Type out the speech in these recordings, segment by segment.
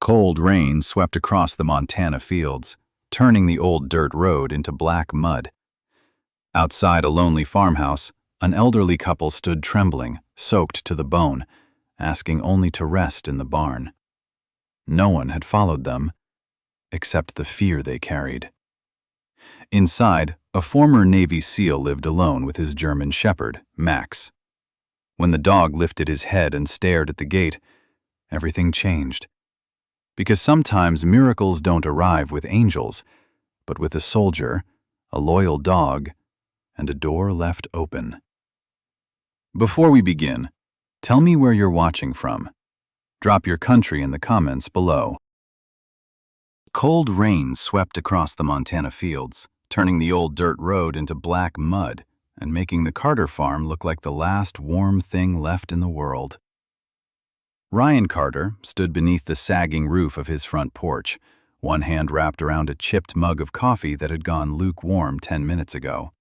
Cold rain swept across the Montana fields, turning the old dirt road into black mud. Outside a lonely farmhouse, an elderly couple stood trembling, soaked to the bone, asking only to rest in the barn. No one had followed them, except the fear they carried. Inside, a former Navy SEAL lived alone with his German shepherd, Max. When the dog lifted his head and stared at the gate, everything changed. Because sometimes miracles don't arrive with angels, but with a soldier, a loyal dog, and a door left open. Before we begin, tell me where you're watching from. Drop your country in the comments below. Cold rain swept across the Montana fields, turning the old dirt road into black mud and making the Carter farm look like the last warm thing left in the world. Ryan Carter stood beneath the sagging roof of his front porch, one hand wrapped around a chipped mug of coffee that had gone lukewarm 10 minutes ago.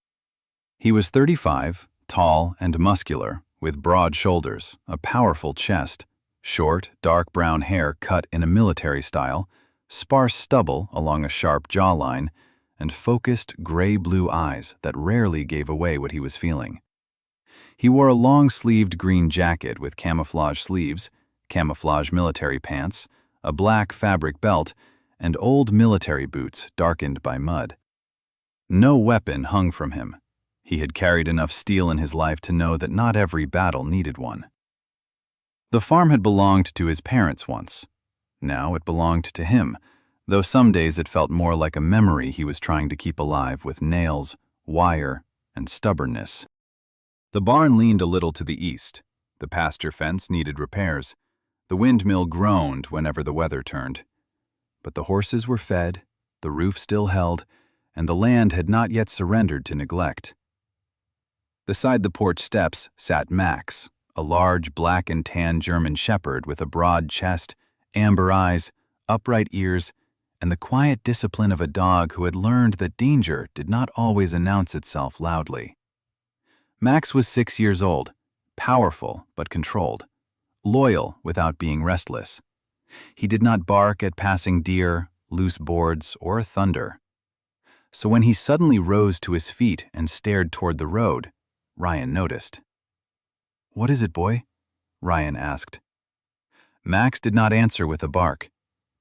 He was 35, tall and muscular, with broad shoulders, a powerful chest, short, dark brown hair cut in a military style, sparse stubble along a sharp jawline, and focused gray-blue eyes that rarely gave away what he was feeling. He wore a long-sleeved green jacket with camouflage sleeves, camouflage military pants, a black fabric belt, and old military boots darkened by mud. No weapon hung from him. He had carried enough steel in his life to know that not every battle needed one. The farm had belonged to his parents once. Now it belonged to him, though some days it felt more like a memory he was trying to keep alive with nails, wire, and stubbornness. The barn leaned a little to the east. The pasture fence needed repairs. The windmill groaned whenever the weather turned. But the horses were fed, the roof still held, and the land had not yet surrendered to neglect. Beside the porch steps sat Max, a large black and tan German shepherd with a broad chest, amber eyes, upright ears, and the quiet discipline of a dog who had learned that danger did not always announce itself loudly. Max was 6 years old, powerful but controlled, loyal without being restless. He did not bark at passing deer, loose boards, or thunder. So when he suddenly rose to his feet and stared toward the road, Ryan noticed. "What is it, boy?" Ryan asked. Max did not answer with a bark.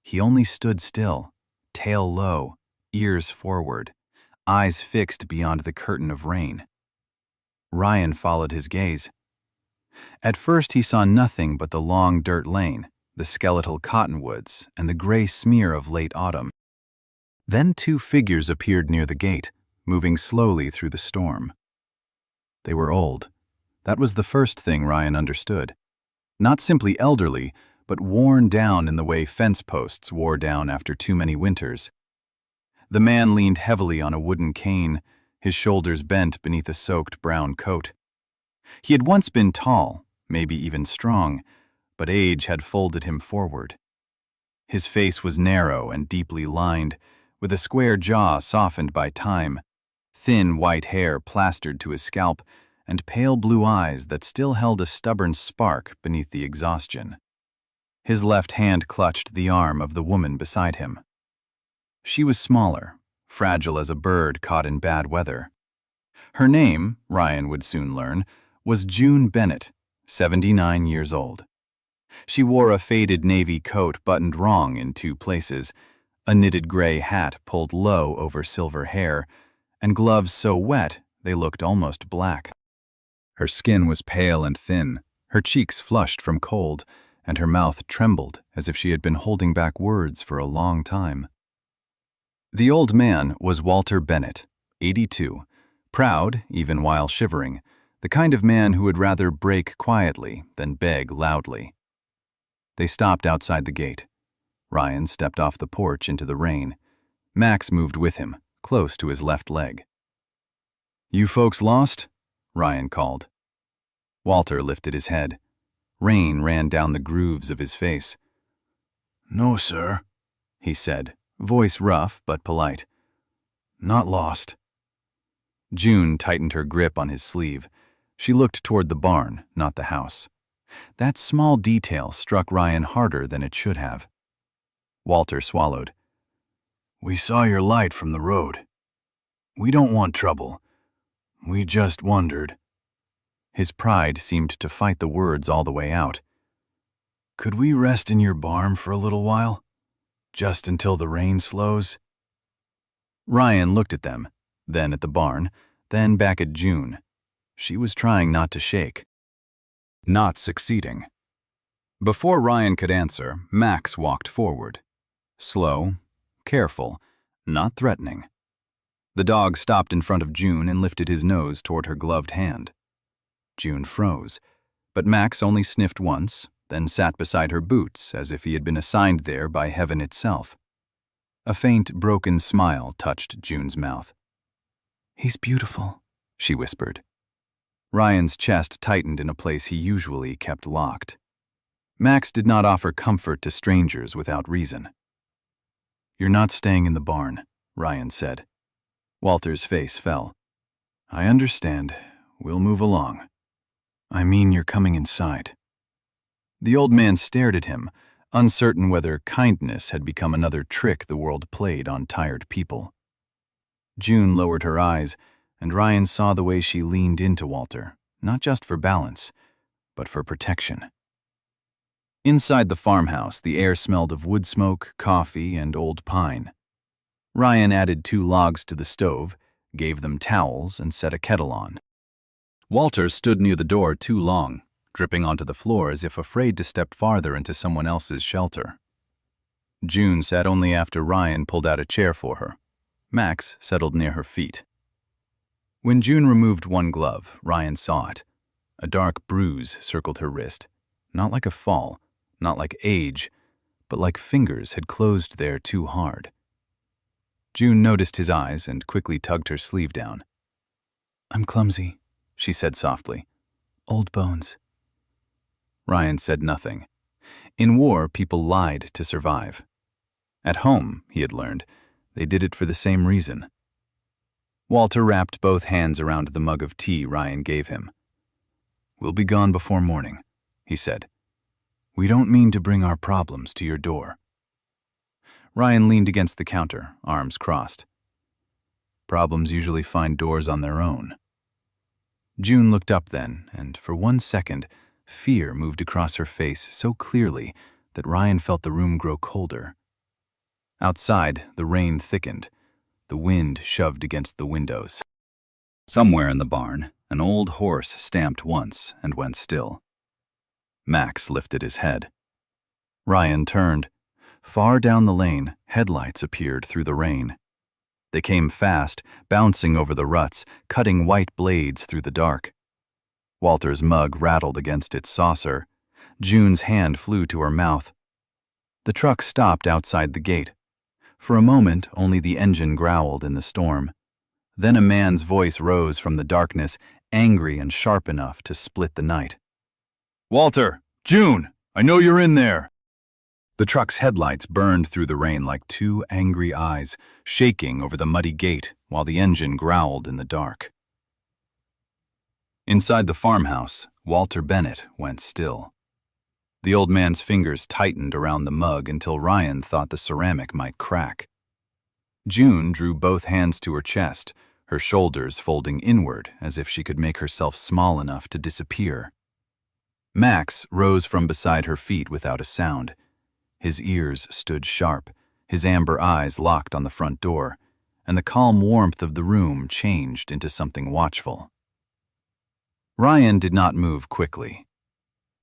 He only stood still, tail low, ears forward, eyes fixed beyond the curtain of rain. Ryan followed his gaze. At first he saw nothing but the long dirt lane, the skeletal cottonwoods, and the gray smear of late autumn. Then two figures appeared near the gate, moving slowly through the storm. They were old. That was the first thing Ryan understood. Not simply elderly, but worn down in the way fence posts wore down after too many winters. The man leaned heavily on a wooden cane, his shoulders bent beneath a soaked brown coat. He had once been tall, maybe even strong, but age had folded him forward. His face was narrow and deeply lined, with a square jaw softened by time, thin white hair plastered to his scalp, and pale blue eyes that still held a stubborn spark beneath the exhaustion. His left hand clutched the arm of the woman beside him. She was smaller, fragile as a bird caught in bad weather. Her name, Ryan would soon learn, was June Bennett, 79 years old. She wore a faded navy coat buttoned wrong in 2 places, a knitted gray hat pulled low over silver hair, and gloves so wet they looked almost black. Her skin was pale and thin, her cheeks flushed from cold, and her mouth trembled as if she had been holding back words for a long time. The old man was Walter Bennett, 82, proud even while shivering, the kind of man who would rather break quietly than beg loudly. They stopped outside the gate. Ryan stepped off the porch into the rain. Max moved with him, close to his left leg. "You folks lost?" Ryan called. Walter lifted his head. Rain ran down the grooves of his face. "No, sir," he said, voice rough but polite. "Not lost." June tightened her grip on his sleeve. She looked toward the barn, not the house. That small detail struck Ryan harder than it should have. Walter swallowed. "We saw your light from the road. We don't want trouble. We just wondered." His pride seemed to fight the words all the way out. "Could we rest in your barn for a little while? Just until the rain slows?" Ryan looked at them, then at the barn, then back at June. She was trying not to shake. Not succeeding. Before Ryan could answer, Max walked forward. Slow, careful, not threatening. The dog stopped in front of June and lifted his nose toward her gloved hand. June froze, but Max only sniffed once, then sat beside her boots as if he had been assigned there by heaven itself. A faint, broken smile touched June's mouth. "He's beautiful," she whispered. Ryan's chest tightened in a place he usually kept locked. Max did not offer comfort to strangers without reason. "You're not staying in the barn," Ryan said. Walter's face fell. "I understand. We'll move along. I mean, you're coming inside." The old man stared at him, uncertain whether kindness had become another trick the world played on tired people. June lowered her eyes, and Ryan saw the way she leaned into Walter, not just for balance, but for protection. Inside the farmhouse, the air smelled of wood smoke, coffee, and old pine. Ryan added 2 logs to the stove, gave them towels, and set a kettle on. Walter stood near the door too long, dripping onto the floor as if afraid to step farther into someone else's shelter. June sat only after Ryan pulled out a chair for her. Max settled near her feet. When June removed one glove, Ryan saw it. A dark bruise circled her wrist, not like a fall, not like age, but like fingers had closed there too hard. June noticed his eyes and quickly tugged her sleeve down. "I'm clumsy," she said softly. "Old bones." Ryan said nothing. In war, people lied to survive. At home, he had learned, they did it for the same reason. Walter wrapped both hands around the mug of tea Ryan gave him. "We'll be gone before morning," he said. "We don't mean to bring our problems to your door." Ryan leaned against the counter, arms crossed. "Problems usually find doors on their own." June looked up then, and for 1 second, fear moved across her face so clearly that Ryan felt the room grow colder. Outside, the rain thickened. The wind shoved against the windows. Somewhere in the barn, an old horse stamped once and went still. Max lifted his head. Ryan turned. Far down the lane, headlights appeared through the rain. They came fast, bouncing over the ruts, cutting white blades through the dark. Walter's mug rattled against its saucer. June's hand flew to her mouth. The truck stopped outside the gate. For a moment, only the engine growled in the storm. Then a man's voice rose from the darkness, angry and sharp enough to split the night. "Walter! June! I know you're in there!" The truck's headlights burned through the rain like 2 angry eyes, shaking over the muddy gate while the engine growled in the dark. Inside the farmhouse, Walter Bennett went still. The old man's fingers tightened around the mug until Ryan thought the ceramic might crack. June drew both hands to her chest, her shoulders folding inward as if she could make herself small enough to disappear. Max rose from beside her feet without a sound. His ears stood sharp, his amber eyes locked on the front door, and the calm warmth of the room changed into something watchful. Ryan did not move quickly.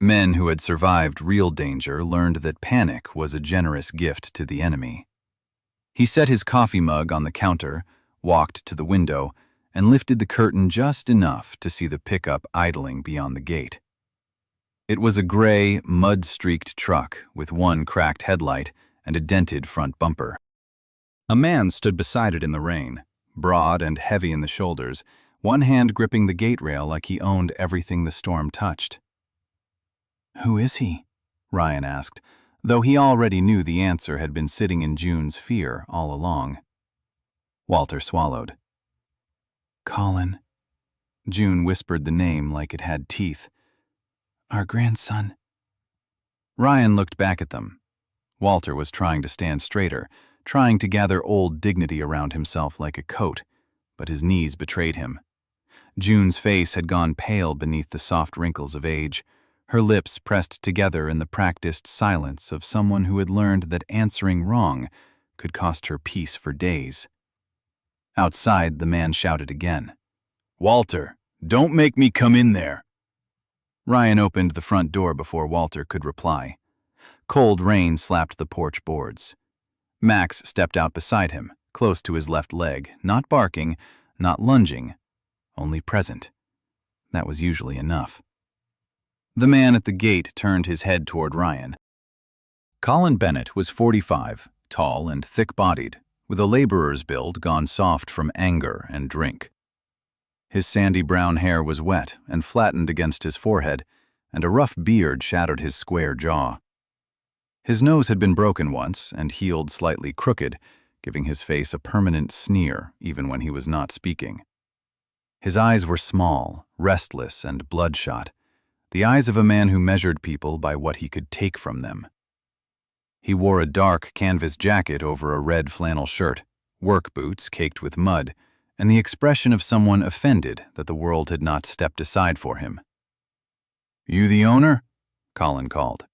Men who had survived real danger learned that panic was a generous gift to the enemy. He set his coffee mug on the counter, walked to the window, and lifted the curtain just enough to see the pickup idling beyond the gate. It was a gray, mud-streaked truck with one cracked headlight and a dented front bumper. A man stood beside it in the rain, broad and heavy in the shoulders, one hand gripping the gate rail like he owned everything the storm touched. "Who is he?" Ryan asked, though he already knew the answer had been sitting in June's fear all along. Walter swallowed. "Colin." June whispered the name like it had teeth. "Our grandson." Ryan looked back at them. Walter was trying to stand straighter, trying to gather old dignity around himself like a coat, but his knees betrayed him. June's face had gone pale beneath the soft wrinkles of age, her lips pressed together in the practiced silence of someone who had learned that answering wrong could cost her peace for days. Outside, the man shouted again. "Walter, don't make me come in there." Ryan opened the front door before Walter could reply. Cold rain slapped the porch boards. Max stepped out beside him, close to his left leg, not barking, not lunging, only present. That was usually enough. The man at the gate turned his head toward Ryan. Colin Bennett was 45, tall and thick-bodied, with a laborer's build gone soft from anger and drink. His sandy brown hair was wet and flattened against his forehead, and a rough beard shadowed his square jaw. His nose had been broken once and healed slightly crooked, giving his face a permanent sneer even when he was not speaking. His eyes were small, restless, and bloodshot, the eyes of a man who measured people by what he could take from them. He wore a dark canvas jacket over a red flannel shirt, work boots caked with mud, and the expression of someone offended that the world had not stepped aside for him. "You the owner?" Colin called.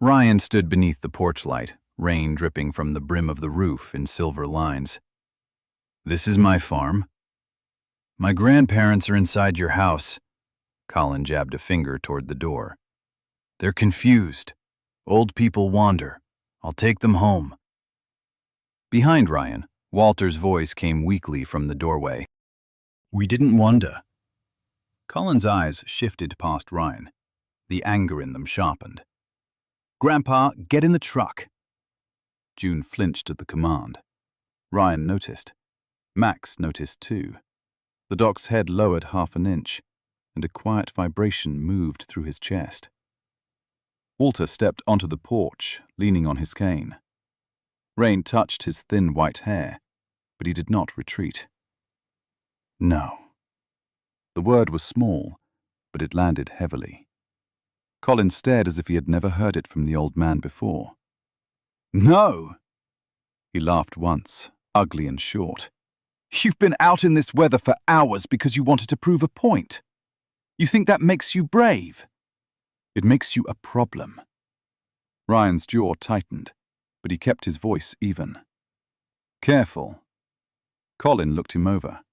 Ryan stood beneath the porch light, rain dripping from the brim of the roof in silver lines. "This is my farm." "My grandparents are inside your house." Colin jabbed a finger toward the door. "They're confused. Old people wander. I'll take them home." Behind Ryan, Walter's voice came weakly from the doorway. "We didn't wander." Colin's eyes shifted past Ryan. The anger in them sharpened. "Grandpa, get in the truck." June flinched at the command. Ryan noticed. Max noticed too. The doc's head lowered half an inch, and a quiet vibration moved through his chest. Walter stepped onto the porch, leaning on his cane. Rain touched his thin white hair, but he did not retreat. "No." The word was small, but it landed heavily. Colin stared as if he had never heard it from the old man before. "No!" He laughed once, ugly and short. "You've been out in this weather for hours because you wanted to prove a point. You think that makes you brave? It makes you a problem." Ryan's jaw tightened, but he kept his voice even. "Careful." Colin looked him over,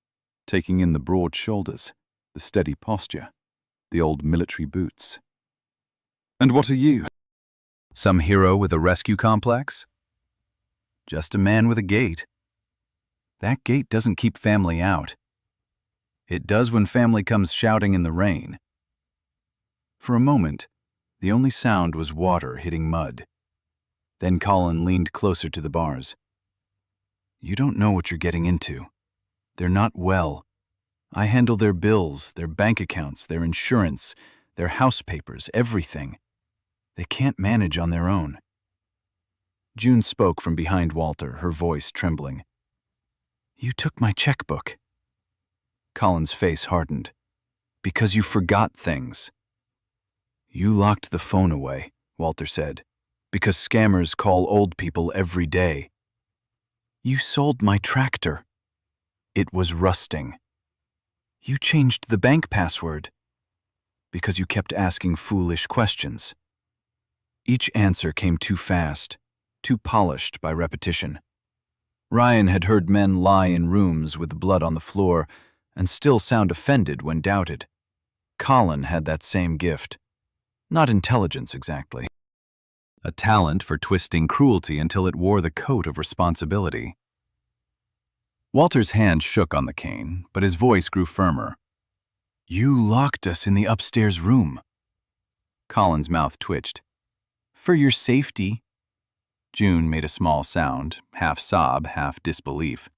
taking in the broad shoulders, the steady posture, the old military boots. "And what are you? Some hero with a rescue complex?" "Just a man with a gate." "That gate doesn't keep family out." "It does when family comes shouting in the rain." For a moment, the only sound was water hitting mud. Then Colin leaned closer to the bars. "You don't know what you're getting into. They're not well. I handle their bills, their bank accounts, their insurance, their house papers, everything. They can't manage on their own." June spoke from behind Walter, her voice trembling. "You took my checkbook." Colin's face hardened. "Because you forgot things." "You locked the phone away," Walter said, "because scammers call old people every day." "You sold my tractor." "It was rusting." "You changed the bank password." "Because you kept asking foolish questions." Each answer came too fast, too polished by repetition. Ryan had heard men lie in rooms with blood on the floor and still sound offended when doubted. Colin had that same gift. Not intelligence exactly. A talent for twisting cruelty until it wore the coat of responsibility. Walter's hand shook on the cane, but his voice grew firmer. "You locked us in the upstairs room." Colin's mouth twitched. "For your safety." June made a small sound, half sob, half disbelief.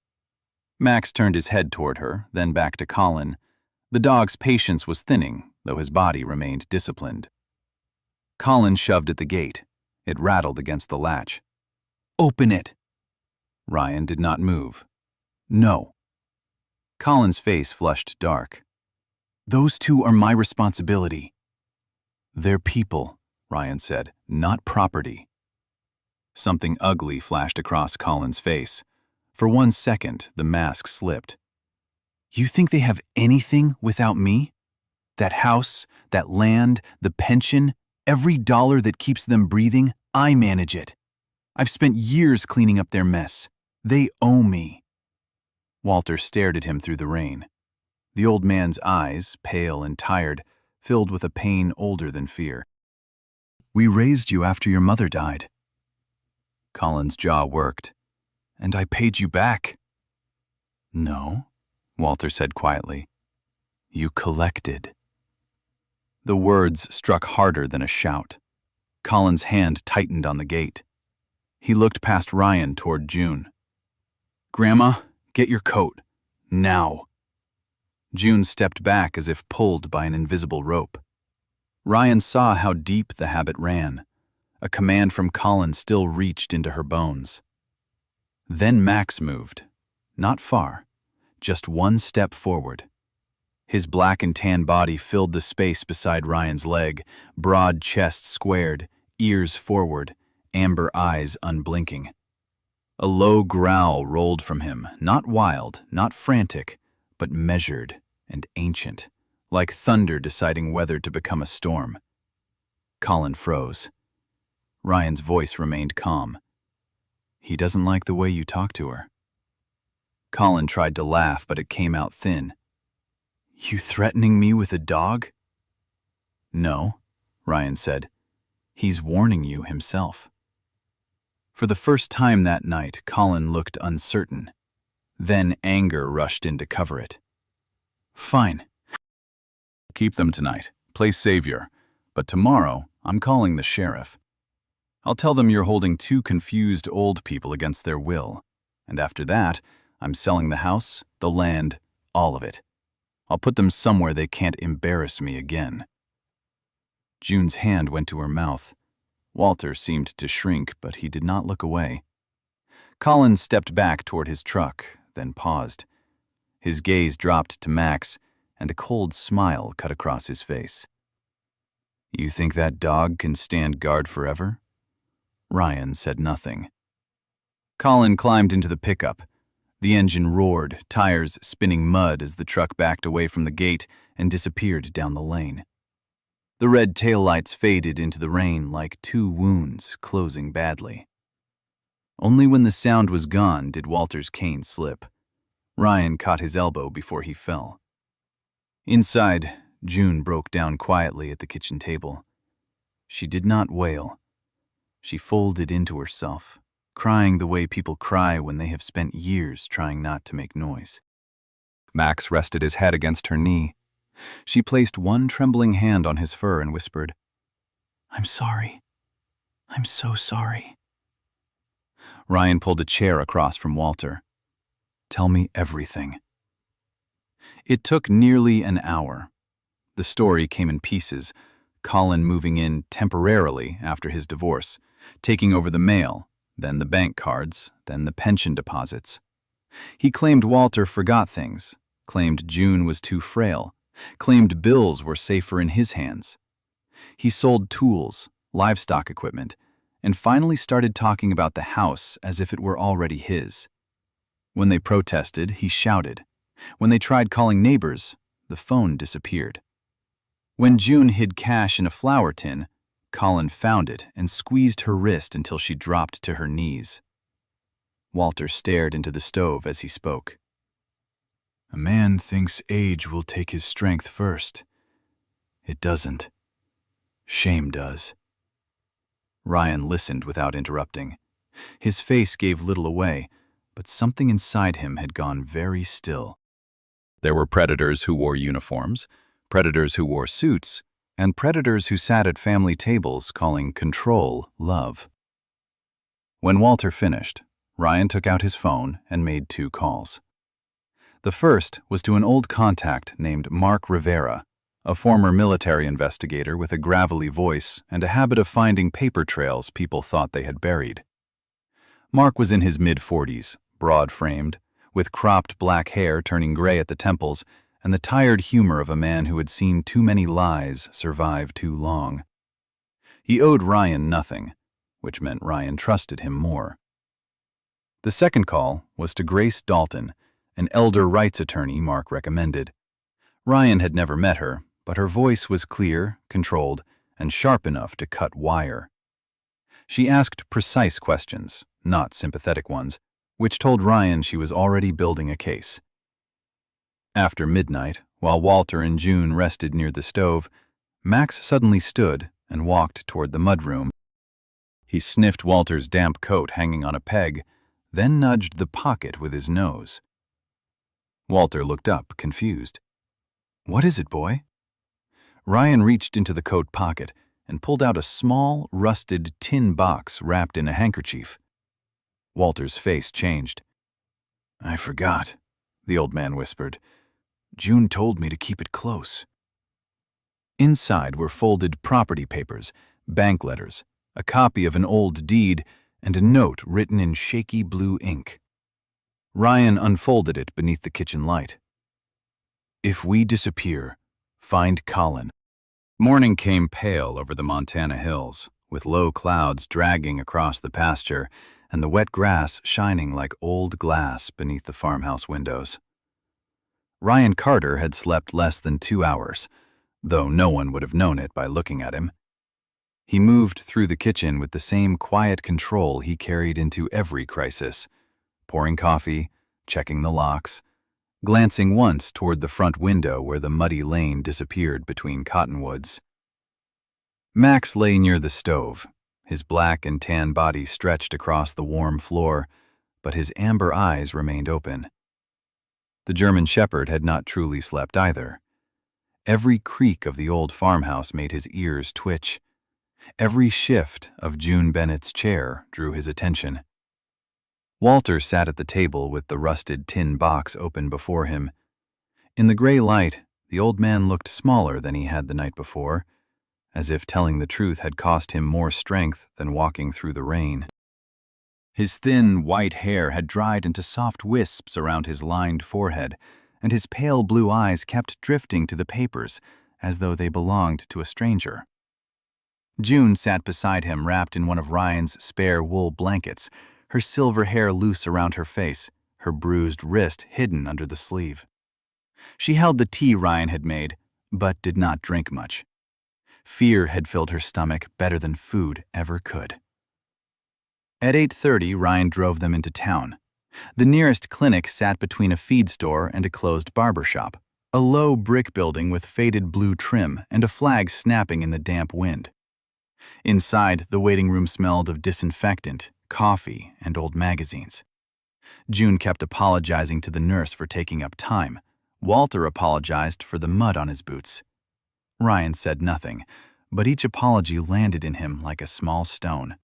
Max turned his head toward her, then back to Colin. The dog's patience was thinning, though his body remained disciplined. Colin shoved at the gate. It rattled against the latch. "Open it." Ryan did not move. "No." Colin's face flushed dark. "Those two are my responsibility." "They're people," Ryan said, "not property." Something ugly flashed across Colin's face. For 1 second, the mask slipped. "You think they have anything without me? That house, that land, the pension, every dollar that keeps them breathing, I manage it. I've spent years cleaning up their mess. They owe me." Walter stared at him through the rain. The old man's eyes, pale and tired, filled with a pain older than fear. "We raised you after your mother died." Colin's jaw worked. "And I paid you back." "No," Walter said quietly. "You collected." The words struck harder than a shout. Colin's hand tightened on the gate. He looked past Ryan toward June. "Grandma, get your coat. Now." June stepped back as if pulled by an invisible rope. Ryan saw how deep the habit ran. A command from Colin still reached into her bones. Then Max moved. Not far, just 1 step forward. His black and tan body filled the space beside Ryan's leg, broad chest squared, ears forward, amber eyes unblinking. A low growl rolled from him, not wild, not frantic, but measured and ancient, like thunder deciding whether to become a storm. Colin froze. Ryan's voice remained calm. "He doesn't like the way you talk to her." Colin tried to laugh, but it came out thin. "You threatening me with a dog?" "No," Ryan said. "He's warning you himself." For the first time that night, Colin looked uncertain. Then anger rushed in to cover it. "Fine. Keep them tonight. Play savior. But tomorrow, I'm calling the sheriff. I'll tell them you're holding 2 confused old people against their will. And after that, I'm selling the house, the land, all of it. I'll put them somewhere they can't embarrass me again." June's hand went to her mouth. Walter seemed to shrink, but he did not look away. Colin stepped back toward his truck, then paused. His gaze dropped to Max, and a cold smile cut across his face. "You think that dog can stand guard forever?" Ryan said nothing. Colin climbed into the pickup. The engine roared, tires spinning mud as the truck backed away from the gate and disappeared down the lane. The red taillights faded into the rain like 2 wounds closing badly. Only when the sound was gone did Walter's cane slip. Ryan caught his elbow before he fell. Inside, June broke down quietly at the kitchen table. She did not wail. She folded into herself, crying the way people cry when they have spent years trying not to make noise. Max rested his head against her knee. She placed one trembling hand on his fur and whispered, "I'm sorry. I'm so sorry." Ryan pulled a chair across from Walter. "Tell me everything." It took nearly an hour. The story came in pieces, Colin moving in temporarily after his divorce, taking over the mail, then the bank cards, then the pension deposits. He claimed Walter forgot things, claimed June was too frail, claimed bills were safer in his hands. He sold tools, livestock equipment, and finally started talking about the house as if it were already his. When they protested, he shouted. When they tried calling neighbors, the phone disappeared. When June hid cash in a flour tin, Colin found it and squeezed her wrist until she dropped to her knees. Walter stared into the stove as he spoke. "A man thinks age will take his strength first. It doesn't. Shame does." Ryan listened without interrupting. His face gave little away, but something inside him had gone very still. There were predators who wore uniforms, predators who wore suits, and predators who sat at family tables calling control love. When Walter finished, Ryan took out his phone and made 2 calls. The first was to an old contact named Mark Rivera, a former military investigator with a gravelly voice and a habit of finding paper trails people thought they had buried. Mark was in his mid-40s, broad-framed, with cropped black hair turning gray at the temples and the tired humor of a man who had seen too many lies survive too long. He owed Ryan nothing. which meant Ryan trusted him more. The second call was to Grace Dalton, an elder rights attorney Mark recommended. Ryan had never met her, but her voice was clear, controlled, and sharp enough to cut wire. She asked precise questions, not sympathetic ones, which told Ryan she was already building a case. After midnight, while Walter and June rested near the stove, Max suddenly stood and walked toward the mudroom. He sniffed Walter's damp coat hanging on a peg, then nudged the pocket with his nose. Walter looked up, confused. "What is it, boy?" Ryan reached into the coat pocket and pulled out a small, rusted tin box wrapped in a handkerchief. Walter's face changed. "I forgot," the old man whispered. "June told me to keep it close." Inside were folded property papers, bank letters, a copy of an old deed, and a note written in shaky blue ink. Ryan unfolded it beneath the kitchen light. "If we disappear, find Colin." Morning came pale over the Montana hills, with low clouds dragging across the pasture and the wet grass shining like old glass beneath the farmhouse windows. Ryan Carter had slept less than 2 hours, though no one would have known it by looking at him. He moved through the kitchen with the same quiet control he carried into every crisis, pouring coffee, checking the locks, glancing once toward the front window where the muddy lane disappeared between cottonwoods. Max lay near the stove, his black and tan body stretched across the warm floor, but his amber eyes remained open. The German Shepherd had not truly slept either. Every creak of the old farmhouse made his ears twitch. Every shift of June Bennett's chair drew his attention. Walter sat at the table with the rusted tin box open before him. In the gray light, the old man looked smaller than he had the night before, as if telling the truth had cost him more strength than walking through the rain. His thin, white hair had dried into soft wisps around his lined forehead, and his pale blue eyes kept drifting to the papers as though they belonged to a stranger. June sat beside him wrapped in one of Ryan's spare wool blankets, her silver hair loose around her face, her bruised wrist hidden under the sleeve. She held the tea Ryan had made, but did not drink much. Fear had filled her stomach better than food ever could. At 8:30, Ryan drove them into town. The nearest clinic sat between a feed store and a closed barber shop, a low brick building with faded blue trim and a flag snapping in the damp wind. Inside, the waiting room smelled of disinfectant, coffee, and old magazines. June kept apologizing to the nurse for taking up time. Walter apologized for the mud on his boots. Ryan said nothing, but each apology landed in him like a small stone.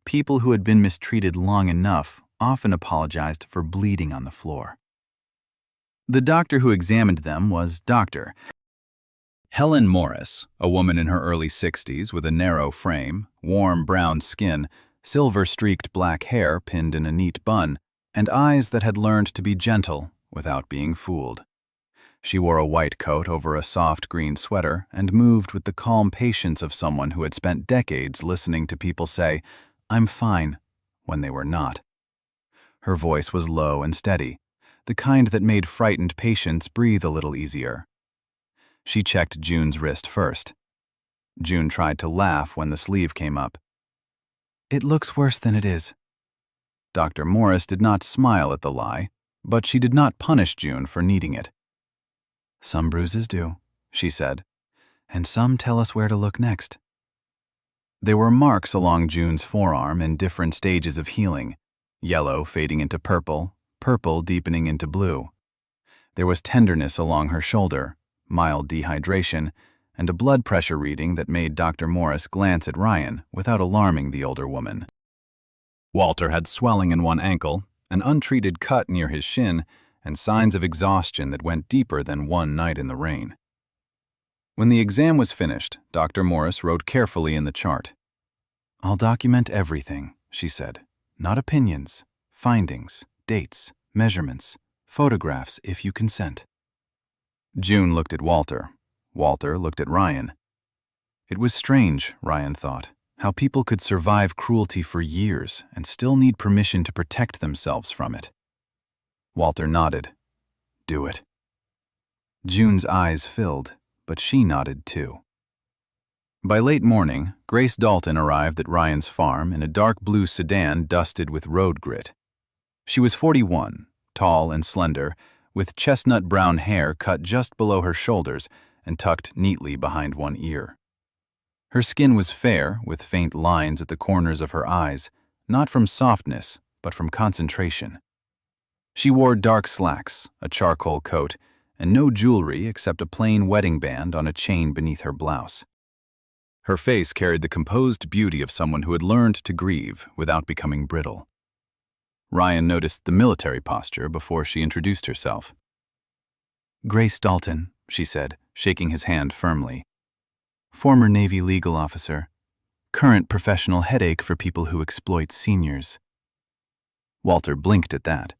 People who had been mistreated long enough often apologized for bleeding on the floor. The doctor who examined them was Dr. Helen Morris, a woman in her early 60s with a narrow frame, warm brown skin, silver-streaked black hair pinned in a neat bun, and eyes that had learned to be gentle without being fooled. She wore a white coat over a soft green sweater and moved with the calm patience of someone who had spent decades listening to people say, "I'm fine," when they were not. Her voice was low and steady, the kind that made frightened patients breathe a little easier. She checked June's wrist first. June tried to laugh when the sleeve came up. "It looks worse than it is." Dr. Morris did not smile at the lie, but she did not punish June for needing it. "Some bruises do," she said, "and some tell us where to look next." There were marks along June's forearm in different stages of healing, yellow fading into purple, purple deepening into blue. There was tenderness along her shoulder, mild dehydration, and a blood pressure reading that made Dr. Morris glance at Ryan without alarming the older woman. Walter had swelling in one ankle, an untreated cut near his shin, and signs of exhaustion that went deeper than one night in the rain. When the exam was finished, Dr. Morris wrote carefully in the chart. "I'll document everything," she said. "Not opinions, findings, dates, measurements, photographs if you consent." June looked at Walter. Walter looked at Ryan. It was strange, Ryan thought, How people could survive cruelty for years and still need permission to protect themselves from it. Walter nodded. Do it. June's eyes filled, but she nodded too. By late morning, Grace Dalton arrived at Ryan's farm in a dark blue sedan dusted with road grit. She was 41, tall and slender, with chestnut brown hair cut just below her shoulders and tucked neatly behind one ear. Her skin was fair, with faint lines at the corners of her eyes, not from softness, but from concentration. She wore dark slacks, a charcoal coat, and no jewelry except a plain wedding band on a chain beneath her blouse. Her face carried the composed beauty of someone who had learned to grieve without becoming brittle. Ryan noticed the military posture before she introduced herself. Grace Dalton, she said, shaking his hand firmly. Former Navy legal officer. Current professional headache for people who exploit seniors. Walter blinked at that.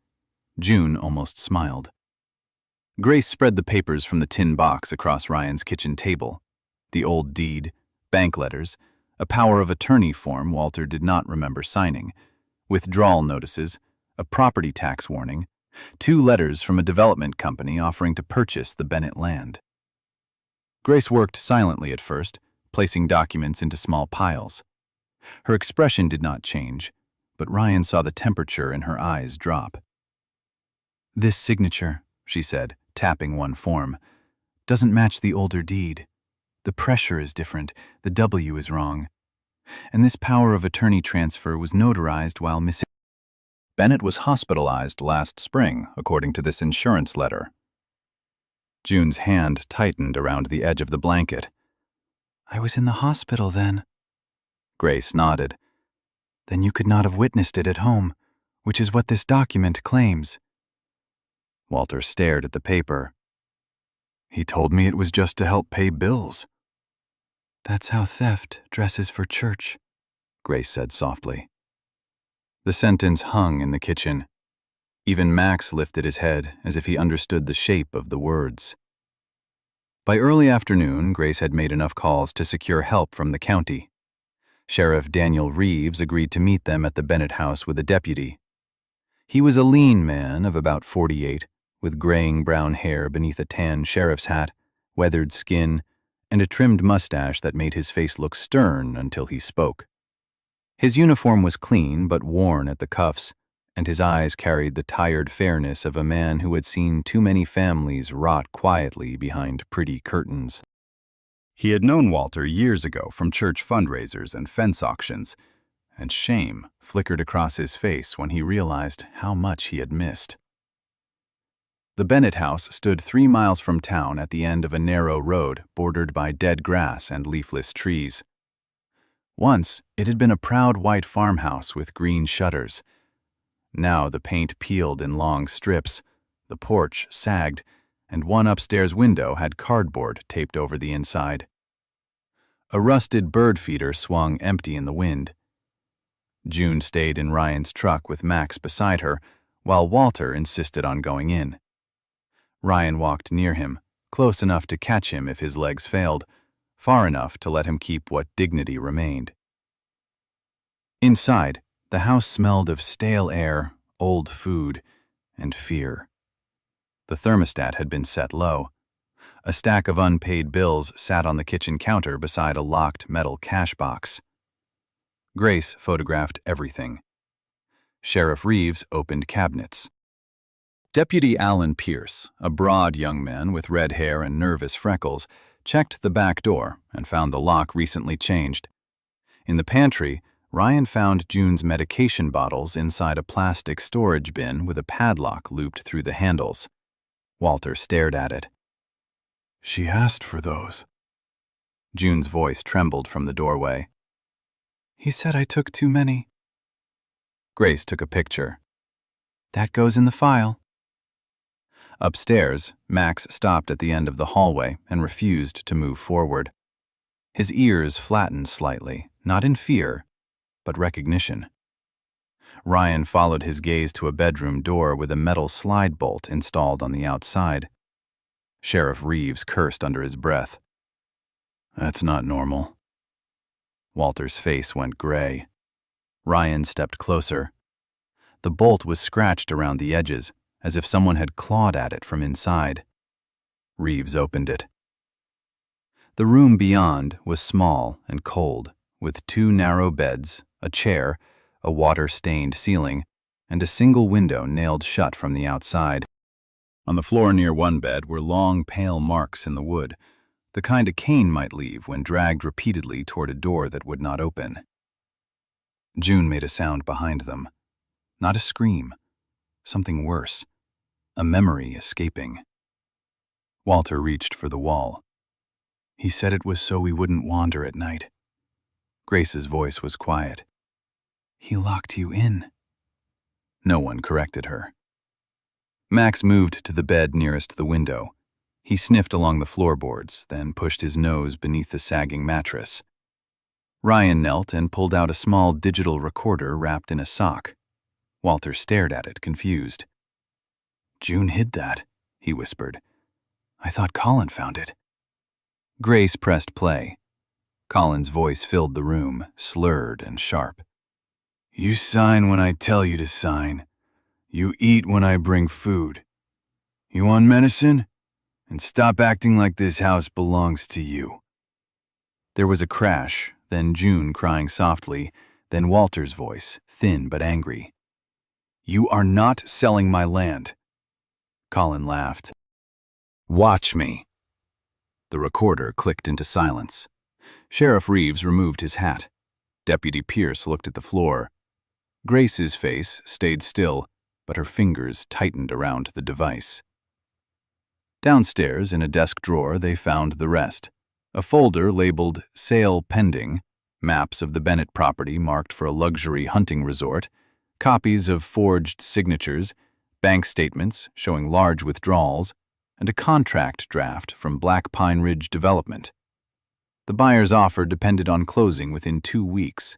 June almost smiled. Grace spread the papers from the tin box across Ryan's kitchen table. The old deed, bank letters, a power of attorney form Walter did not remember signing, withdrawal notices, a property tax warning, 2 letters from a development company offering to purchase the Bennett land. Grace worked silently at first, placing documents into small piles. Her expression did not change, but Ryan saw the temperature in her eyes drop. This signature, she said, tapping one form, doesn't match the older deed. The pressure is different, the W is wrong. And this power of attorney transfer was notarized while missing. Bennett was hospitalized last spring, according to this insurance letter. June's hand tightened around the edge of the blanket. I was in the hospital then. Grace nodded. Then you could not have witnessed it at home, which is what this document claims. Walter stared at the paper. He told me it was just to help pay bills. That's how theft dresses for church, Grace said softly. The sentence hung in the kitchen. Even Max lifted his head as if he understood the shape of the words. By early afternoon, Grace had made enough calls to secure help from the county. Sheriff Daniel Reeves agreed to meet them at the Bennett house with a deputy. He was a lean man of about 48, with graying brown hair beneath a tan sheriff's hat, weathered skin, and a trimmed mustache that made his face look stern until he spoke. His uniform was clean but worn at the cuffs, and his eyes carried the tired fairness of a man who had seen too many families rot quietly behind pretty curtains. He had known Walter years ago from church fundraisers and fence auctions, and shame flickered across his face when he realized how much he had missed. The Bennett house stood 3 miles from town at the end of a narrow road bordered by dead grass and leafless trees. Once, it had been a proud white farmhouse with green shutters. Now the paint peeled in long strips, the porch sagged, and one upstairs window had cardboard taped over the inside. A rusted bird feeder swung empty in the wind. June stayed in Ryan's truck with Max beside her, while Walter insisted on going in. Ryan walked near him, close enough to catch him if his legs failed, far enough to let him keep what dignity remained. Inside, the house smelled of stale air, old food, and fear. The thermostat had been set low. A stack of unpaid bills sat on the kitchen counter beside a locked metal cash box. Grace photographed everything. Sheriff Reeves opened cabinets. Deputy Alan Pierce, a broad young man with red hair and nervous freckles, checked the back door and found the lock recently changed. In the pantry, Ryan found June's medication bottles inside a plastic storage bin with a padlock looped through the handles. Walter stared at it. She asked for those. June's voice trembled from the doorway. He said I took too many. Grace took a picture. That goes in the file. Upstairs, Max stopped at the end of the hallway and refused to move forward. His ears flattened slightly, not in fear, but recognition. Ryan followed his gaze to a bedroom door with a metal slide bolt installed on the outside. Sheriff Reeves cursed under his breath. That's not normal. Walter's face went gray. Ryan stepped closer. The bolt was scratched around the edges, as if someone had clawed at it from inside. Reeves opened it. The room beyond was small and cold, with 2 narrow beds, a chair, a water-stained ceiling, and a single window nailed shut from the outside. On the floor near one bed were long, pale marks in the wood, the kind a cane might leave when dragged repeatedly toward a door that would not open. June made a sound behind them. Not a scream. Something worse. A memory escaping. Walter reached for the wall. He said it was so we wouldn't wander at night. Grace's voice was quiet. He locked you in. No one corrected her. Max moved to the bed nearest the window. He sniffed along the floorboards, then pushed his nose beneath the sagging mattress. Ryan knelt and pulled out a small digital recorder wrapped in a sock. Walter stared at it, confused. June hid that, he whispered. I thought Colin found it. Grace pressed play. Colin's voice filled the room, slurred and sharp. You sign when I tell you to sign. You eat when I bring food. You want medicine? And stop acting like this house belongs to you. There was a crash, then June crying softly, then Walter's voice, thin but angry. You are not selling my land. Colin laughed. Watch me. The recorder clicked into silence. Sheriff Reeves removed his hat. Deputy Pierce looked at the floor. Grace's face stayed still, but her fingers tightened around the device. Downstairs in a desk drawer they found the rest. A folder labeled Sale Pending, maps of the Bennett property marked for a luxury hunting resort, copies of forged signatures, bank statements showing large withdrawals, and a contract draft from Black Pine Ridge Development. The buyer's offer depended on closing within 2 weeks.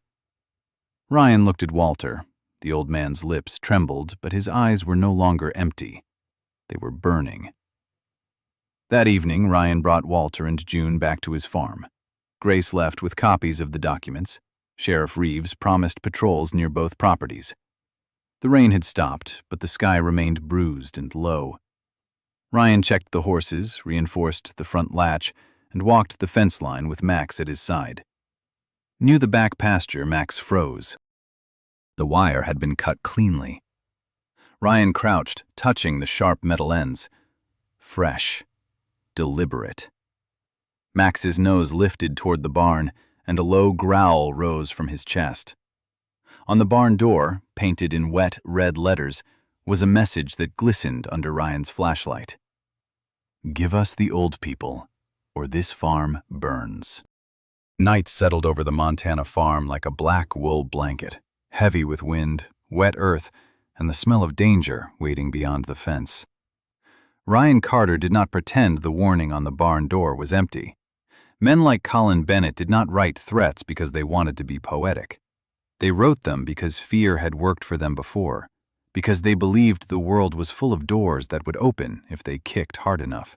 Ryan looked at Walter. The old man's lips trembled, but his eyes were no longer empty. They were burning. That evening, Ryan brought Walter and June back to his farm. Grace left with copies of the documents. Sheriff Reeves promised patrols near both properties. The rain had stopped, but the sky remained bruised and low. Ryan checked the horses, reinforced the front latch, and walked the fence line with Max at his side. Near the back pasture, Max froze. The wire had been cut cleanly. Ryan crouched, touching the sharp metal ends. Fresh. Deliberate. Max's nose lifted toward the barn, and a low growl rose from his chest. On the barn door, painted in wet, red letters, was a message that glistened under Ryan's flashlight. Give us the old people, or this farm burns. Night settled over the Montana farm like a black wool blanket, heavy with wind, wet earth, and the smell of danger waiting beyond the fence. Ryan Carter did not pretend the warning on the barn door was empty. Men like Colin Bennett did not write threats because they wanted to be poetic. They wrote them because fear had worked for them before, because they believed the world was full of doors that would open if they kicked hard enough.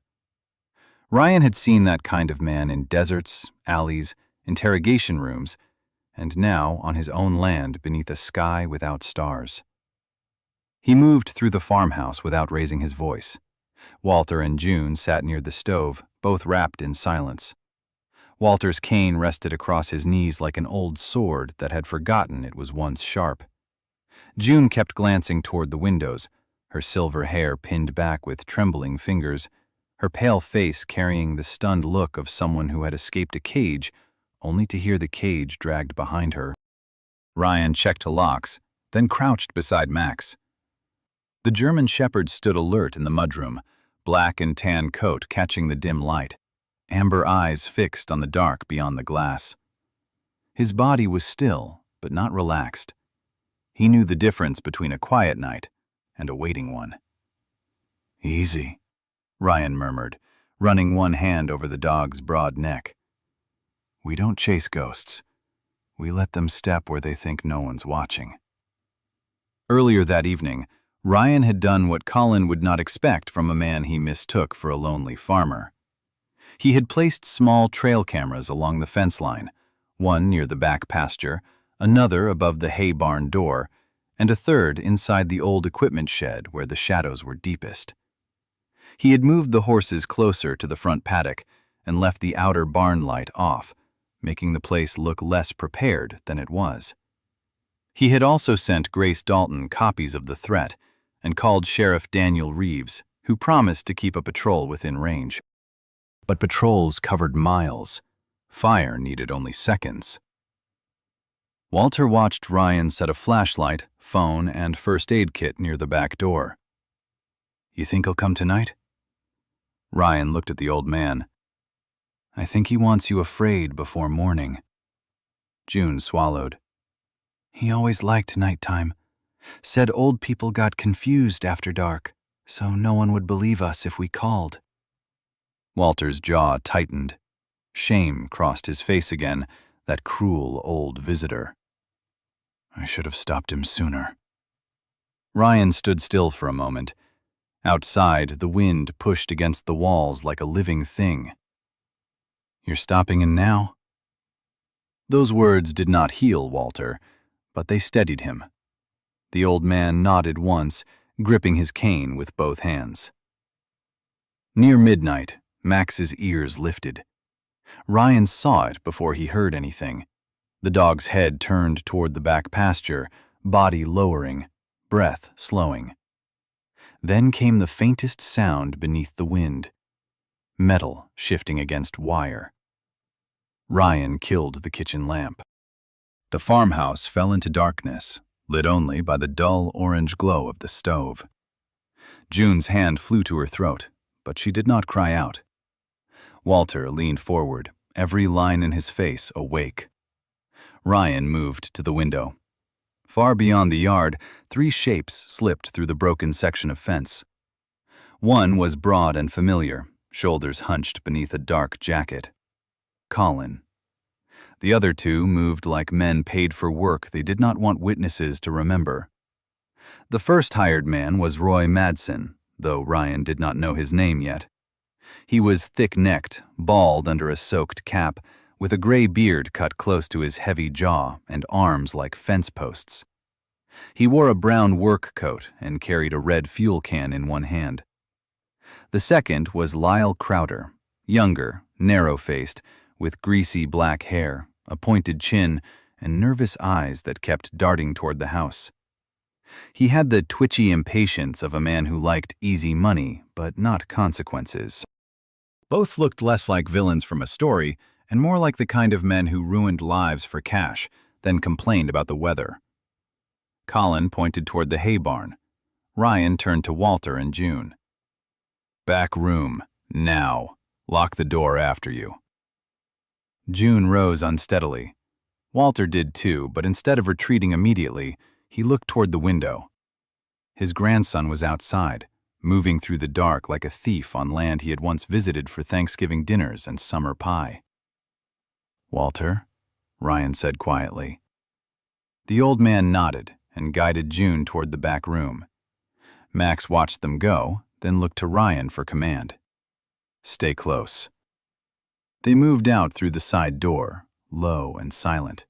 Ryan had seen that kind of man in deserts, alleys, interrogation rooms, and now on his own land beneath a sky without stars. He moved through the farmhouse without raising his voice. Walter and June sat near the stove, both wrapped in silence. Walter's cane rested across his knees like an old sword that had forgotten it was once sharp. June kept glancing toward the windows, her silver hair pinned back with trembling fingers, her pale face carrying the stunned look of someone who had escaped a cage, only to hear the cage dragged behind her. Ryan checked locks, then crouched beside Max. The German shepherd stood alert in the mudroom, black and tan coat catching the dim light, amber eyes fixed on the dark beyond the glass. His body was still, but not relaxed. He knew the difference between a quiet night and a waiting one. Easy, Ryan murmured, running one hand over the dog's broad neck. We don't chase ghosts. We let them step where they think no one's watching. Earlier that evening, Ryan had done what Colin would not expect from a man he mistook for a lonely farmer. He had placed small trail cameras along the fence line, one near the back pasture, another above the hay barn door, and a third inside the old equipment shed where the shadows were deepest. He had moved the horses closer to the front paddock and left the outer barn light off, making the place look less prepared than it was. He had also sent Grace Dalton copies of the threat and called Sheriff Daniel Reeves, who promised to keep a patrol within range. But patrols covered miles. Fire needed only seconds. Walter watched Ryan set a flashlight, phone, and first aid kit near the back door. "You think he'll come tonight?" Ryan looked at the old man. "I think he wants you afraid before morning." June swallowed. "He always liked nighttime. Said old people got confused after dark, so no one would believe us if we called." Walter's jaw tightened. Shame crossed his face again, that cruel old visitor. "I should have stopped him sooner." Ryan stood still for a moment. Outside, the wind pushed against the walls like a living thing. "You're stopping him now?" Those words did not heal Walter, but they steadied him. The old man nodded once, gripping his cane with both hands. Near midnight, Max's ears lifted. Ryan saw it before he heard anything. The dog's head turned toward the back pasture, body lowering, breath slowing. Then came the faintest sound beneath the wind. Metal shifting against wire. Ryan killed the kitchen lamp. The farmhouse fell into darkness, lit only by the dull orange glow of the stove. June's hand flew to her throat, but she did not cry out. Walter leaned forward, every line in his face awake. Ryan moved to the window. Far beyond the yard, three shapes slipped through the broken section of fence. One was broad and familiar, shoulders hunched beneath a dark jacket. Colin. The other two moved like men paid for work they did not want witnesses to remember. The first hired man was Roy Madsen, though Ryan did not know his name yet. He was thick-necked, bald under a soaked cap, with a gray beard cut close to his heavy jaw and arms like fence posts. He wore a brown work coat and carried a red fuel can in one hand. The second was Lyle Crowder, younger, narrow-faced, with greasy black hair, a pointed chin, and nervous eyes that kept darting toward the house. He had the twitchy impatience of a man who liked easy money, but not consequences. Both looked less like villains from a story and more like the kind of men who ruined lives for cash, then complained about the weather. Colin pointed toward the hay barn. Ryan turned to Walter and June. "Back room, now. Lock the door after you." June rose unsteadily. Walter did too, but instead of retreating immediately, he looked toward the window. His grandson was outside, moving through the dark like a thief on land he had once visited for Thanksgiving dinners and summer pie. "Walter," Ryan said quietly. The old man nodded and guided June toward the back room. Max watched them go, then looked to Ryan for command. "Stay close." They moved out through the side door, low and silent.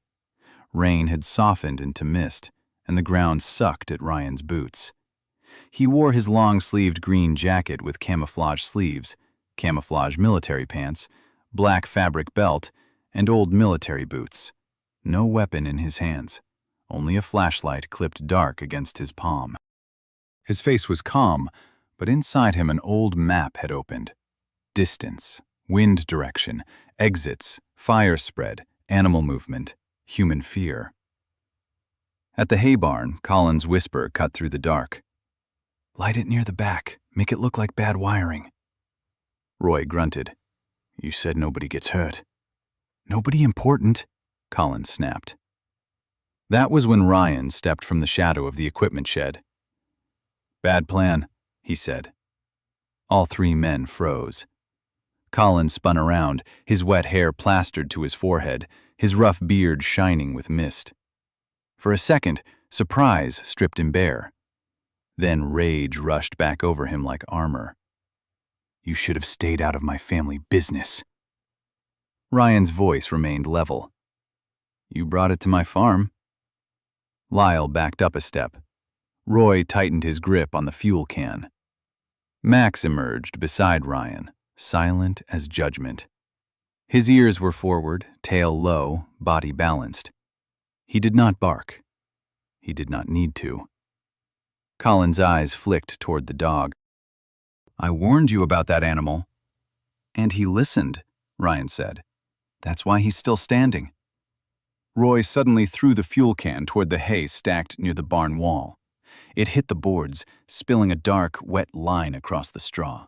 Rain had softened into mist, and the ground sucked at Ryan's boots. He wore his long-sleeved green jacket with camouflage sleeves, camouflage military pants, black fabric belt, and old military boots. No weapon in his hands, only a flashlight clipped dark against his palm. His face was calm, but inside him an old map had opened. Distance, wind direction, exits, fire spread, animal movement, human fear. At the hay barn, Colin's whisper cut through the dark. "Light it near the back. Make it look like bad wiring." Roy grunted. "You said nobody gets hurt." "Nobody important," Colin snapped. That was when Ryan stepped from the shadow of the equipment shed. "Bad plan," he said. All three men froze. Colin spun around, his wet hair plastered to his forehead, his rough beard shining with mist. For a second, surprise stripped him bare. Then rage rushed back over him like armor. "You should have stayed out of my family business." Ryan's voice remained level. You brought it to my farm." Lyle backed up a step. Roy tightened his grip on the fuel can. Max emerged beside Ryan, silent as judgment. His ears were forward, tail low, body balanced. He did not bark. He did not need to. Colin's eyes flicked toward the dog. "I warned you about that animal." "And he listened," Ryan said. "That's why he's still standing." Roy suddenly threw the fuel can toward the hay stacked near the barn wall. It hit the boards, spilling a dark, wet line across the straw.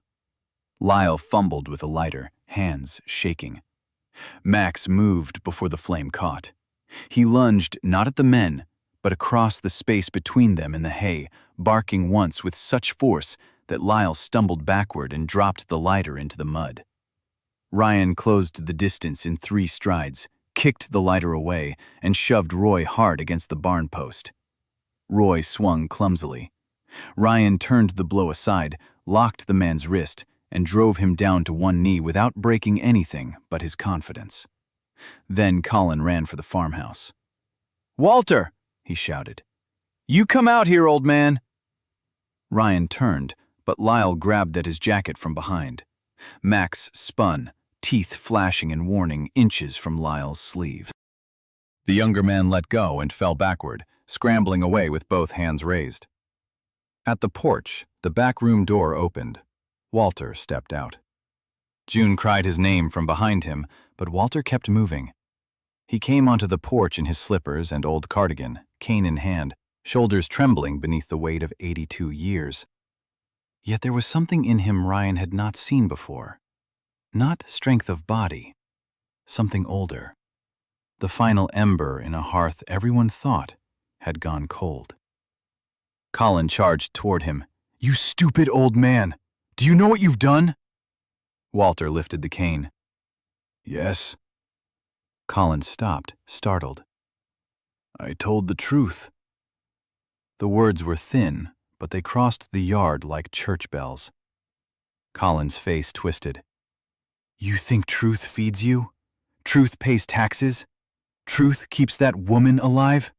Lyle fumbled with a lighter, hands shaking. Max moved before the flame caught. He lunged not at the men, but across the space between them in the hay, barking once with such force that Lyle stumbled backward and dropped the lighter into the mud. Ryan closed the distance in 3 strides, kicked the lighter away, and shoved Roy hard against the barn post. Roy swung clumsily. Ryan turned the blow aside, locked the man's wrist, and drove him down to one knee without breaking anything but his confidence. Then Colin ran for the farmhouse. "Walter!" he shouted. "You come out here, old man!" Ryan turned, but Lyle grabbed at his jacket from behind. Max spun, teeth flashing in warning inches from Lyle's sleeve. The younger man let go and fell backward, scrambling away with both hands raised. At the porch, the back room door opened. Walter stepped out. June cried his name from behind him, but Walter kept moving. He came onto the porch in his slippers and old cardigan, cane in hand, shoulders trembling beneath the weight of 82 years. Yet there was something in him Ryan had not seen before. Not strength of body, something older. The final ember in a hearth everyone thought had gone cold. Colin charged toward him. "You stupid old man! Do you know what you've done?" Walter lifted the cane. "Yes." Colin stopped, startled. "I told the truth." The words were thin, but they crossed the yard like church bells. Colin's face twisted. "You think truth feeds you? Truth pays taxes? Truth keeps that woman alive?"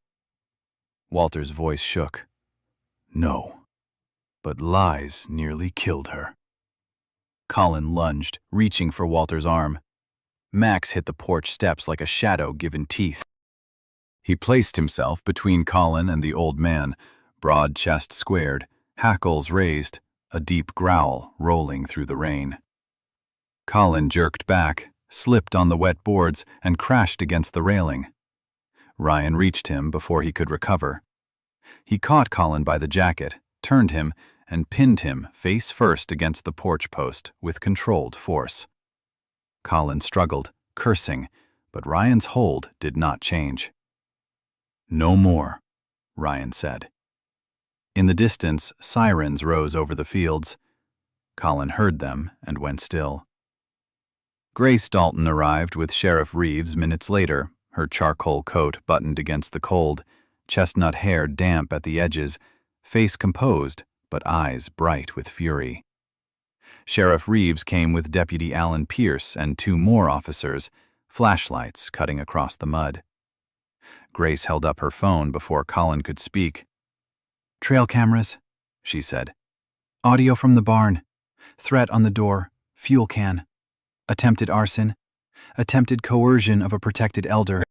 Walter's voice shook. "No, but lies nearly killed her." Colin lunged, reaching for Walter's arm. Max hit the porch steps like a shadow given teeth. He placed himself between Colin and the old man, broad chest squared, hackles raised, a deep growl rolling through the rain. Colin jerked back, slipped on the wet boards, and crashed against the railing. Ryan reached him before he could recover. He caught Colin by the jacket, turned him, and pinned him face first against the porch post with controlled force. Colin struggled, cursing, but Ryan's hold did not change. "No more," Ryan said. In the distance, sirens rose over the fields. Colin heard them and went still. Grace Dalton arrived with Sheriff Reeves minutes later, her charcoal coat buttoned against the cold, chestnut hair damp at the edges, face composed, but eyes bright with fury. Sheriff Reeves came with Deputy Alan Pierce and 2 more officers, flashlights cutting across the mud. Grace held up her phone before Colin could speak. "Trail cameras," she said. "Audio from the barn. Threat on the door. Fuel can. Attempted arson. Attempted coercion of a protected elder."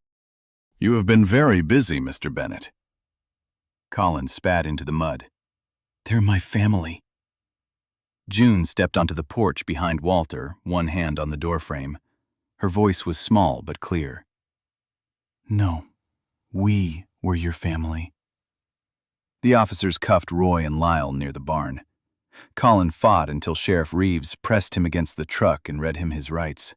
"You have been very busy, Mr. Bennett." Colin spat into the mud. "They're my family." June stepped onto the porch behind Walter, one hand on the doorframe. Her voice was small but clear. "No, we were your family." The officers cuffed Roy and Lyle near the barn. Colin fought until Sheriff Reeves pressed him against the truck and read him his rights.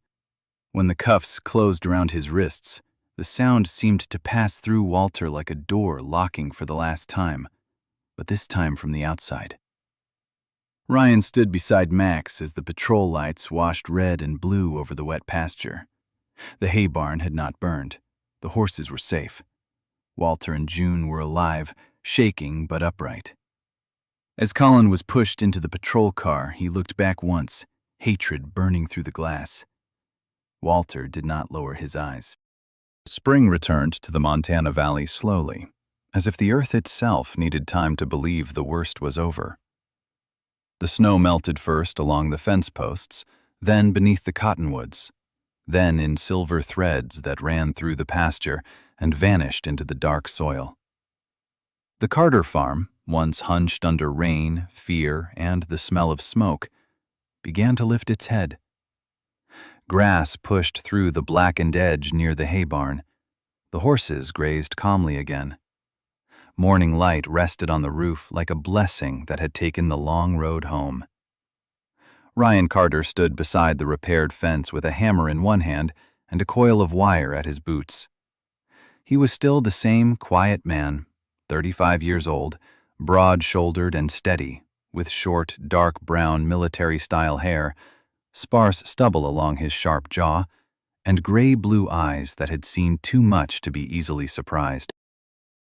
When the cuffs closed around his wrists, the sound seemed to pass through Walter like a door locking for the last time, but this time from the outside. Ryan stood beside Max as the patrol lights washed red and blue over the wet pasture. The hay barn had not burned. The horses were safe. Walter and June were alive, shaking but upright. As Colin was pushed into the patrol car, he looked back once, hatred burning through the glass. Walter did not lower his eyes. Spring returned to the Montana Valley slowly, as if the earth itself needed time to believe the worst was over. The snow melted first along the fence posts, then beneath the cottonwoods, then in silver threads that ran through the pasture and vanished into the dark soil. The Carter farm, once hunched under rain, fear, and the smell of smoke, began to lift its head. Grass pushed through the blackened edge near the hay barn. The horses grazed calmly again. Morning light rested on the roof like a blessing that had taken the long road home. Ryan Carter stood beside the repaired fence with a hammer in one hand and a coil of wire at his boots. He was still the same quiet man, 35 years old, broad-shouldered and steady, with short, dark brown military-style hair, sparse stubble along his sharp jaw, and gray-blue eyes that had seen too much to be easily surprised.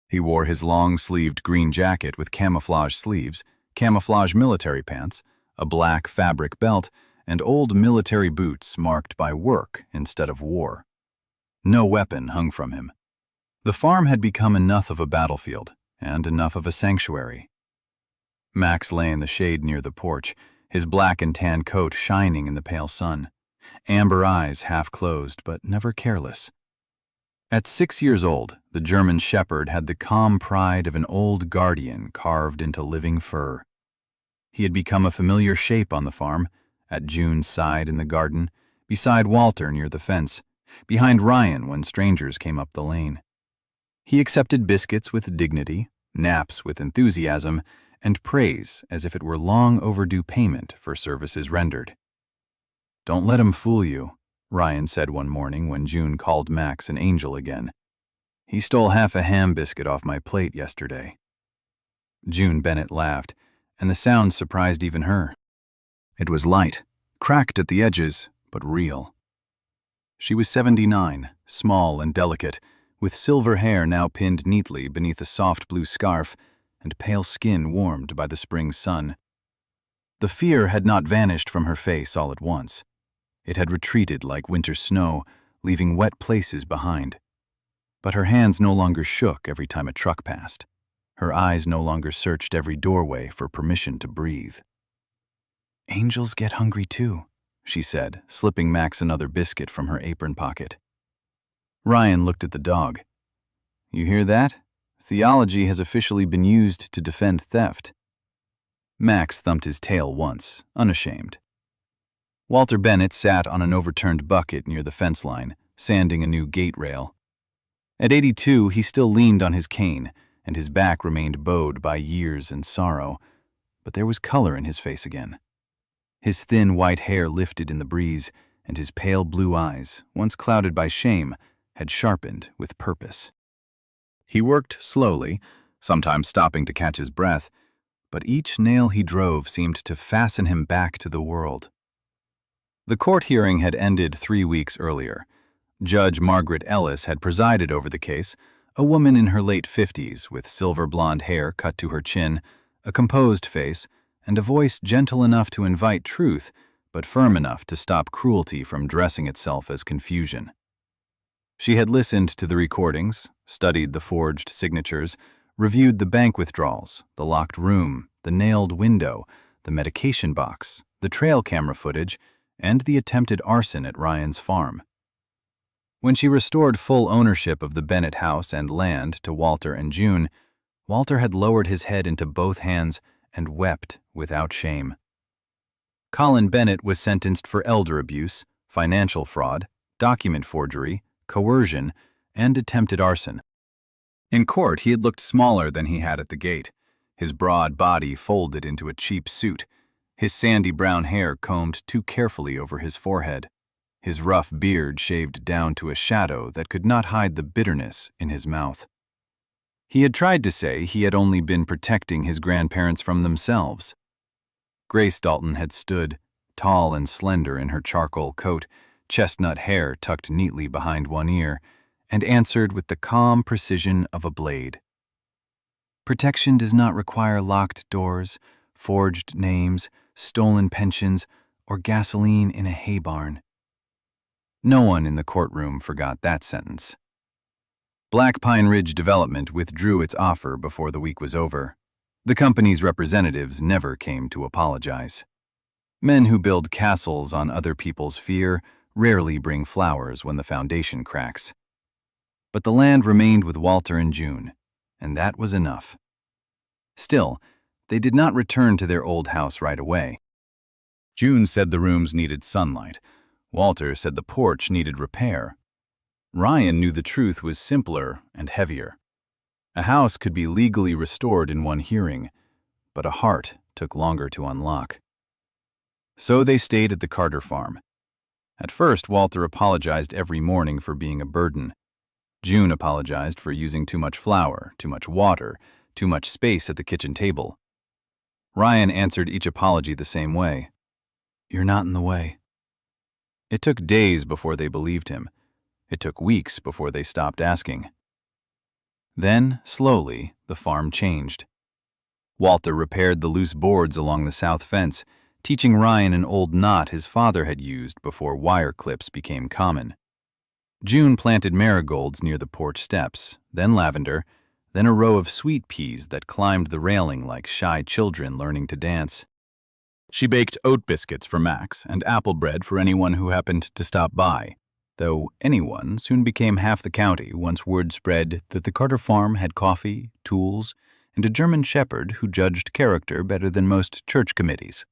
He wore his long-sleeved green jacket with camouflage sleeves, camouflage military pants, a black fabric belt, and old military boots marked by work instead of war. No weapon hung from him. The farm had become enough of a battlefield and enough of a sanctuary. Max lay in the shade near the porch, his black and tan coat shining in the pale sun, amber eyes half closed but never careless. At 6 years old, the German shepherd had the calm pride of an old guardian carved into living fur. He had become a familiar shape on the farm, at June's side in the garden, beside Walter near the fence, behind Ryan when strangers came up the lane. He accepted biscuits with dignity, naps with enthusiasm, and praise as if it were long overdue payment for services rendered. "Don't let him fool you," Ryan said one morning when June called Max an angel again. "He stole half a ham biscuit off my plate yesterday." June Bennett laughed, and the sound surprised even her. It was light, cracked at the edges, but real. She was 79, small and delicate, with silver hair now pinned neatly beneath a soft blue scarf, and pale skin warmed by the spring sun. The fear had not vanished from her face all at once. It had retreated like winter snow, leaving wet places behind. But her hands no longer shook every time a truck passed. Her eyes no longer searched every doorway for permission to breathe. "Angels get hungry too," she said, slipping Max another biscuit from her apron pocket. Ryan looked at the dog. "You hear that? Theology has officially been used to defend theft." Max thumped his tail once, unashamed. Walter Bennett sat on an overturned bucket near the fence line, sanding a new gate rail. At 82, he still leaned on his cane, and his back remained bowed by years and sorrow, but there was color in his face again. His thin white hair lifted in the breeze, and his pale blue eyes, once clouded by shame, had sharpened with purpose. He worked slowly, sometimes stopping to catch his breath, but each nail he drove seemed to fasten him back to the world. The court hearing had ended 3 weeks earlier. Judge Margaret Ellis had presided over the case, a woman in her late 50s with silver blonde hair cut to her chin, a composed face, and a voice gentle enough to invite truth, but firm enough to stop cruelty from dressing itself as confusion. She had listened to the recordings, studied the forged signatures, reviewed the bank withdrawals, the locked room, the nailed window, the medication box, the trail camera footage, and the attempted arson at Ryan's farm. When she restored full ownership of the Bennett house and land to Walter and June, Walter had lowered his head into both hands and wept without shame. Colin Bennett was sentenced for elder abuse, financial fraud, document forgery, coercion, and attempted arson. In court, he had looked smaller than he had at the gate, his broad body folded into a cheap suit, his sandy brown hair combed too carefully over his forehead, his rough beard shaved down to a shadow that could not hide the bitterness in his mouth. He had tried to say he had only been protecting his grandparents from themselves. Grace Dalton had stood, tall and slender in her charcoal coat, chestnut hair tucked neatly behind one ear, and answered with the calm precision of a blade. "Protection does not require locked doors, forged names, stolen pensions, or gasoline in a hay barn." No one in the courtroom forgot that sentence. Black Pine Ridge Development withdrew its offer before the week was over. The company's representatives never came to apologize. Men who build castles on other people's fear rarely bring flowers when the foundation cracks. But the land remained with Walter and June, and that was enough. Still, they did not return to their old house right away. June said the rooms needed sunlight. Walter said the porch needed repair. Ryan knew the truth was simpler and heavier. A house could be legally restored in one hearing, but a heart took longer to unlock. So they stayed at the Carter farm. At first, Walter apologized every morning for being a burden. June apologized for using too much flour, too much water, too much space at the kitchen table. Ryan answered each apology the same way. "You're not in the way." It took days before they believed him. It took weeks before they stopped asking. Then, slowly, the farm changed. Walter repaired the loose boards along the south fence, teaching Ryan an old knot his father had used before wire clips became common. June planted marigolds near the porch steps, then lavender, then a row of sweet peas that climbed the railing like shy children learning to dance. She baked oat biscuits for Max and apple bread for anyone who happened to stop by, though anyone soon became half the county once word spread that the Carter farm had coffee, tools, and a German shepherd who judged character better than most church committees.